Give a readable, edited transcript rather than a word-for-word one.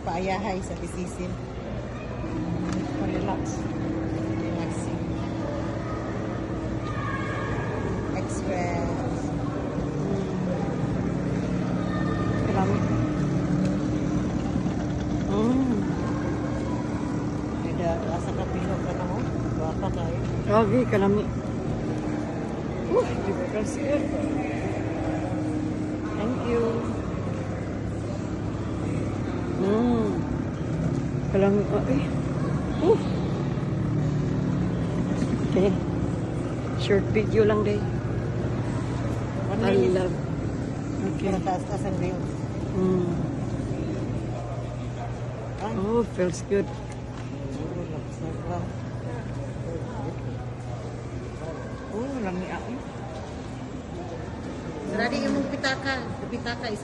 paayahay sa bisisin. Relax. Relaxing. Express. Kalami. Ada asa ka pilo ka na mo. Baka tayo. Okay, kalami. That's good. Thank you. Kalami. Okay. Okay. Short video lang day. I love. Okay. Taas-taas ang view. Oh, feels good. Oh, lami ako. Saradi yung pitaka. Pitaka is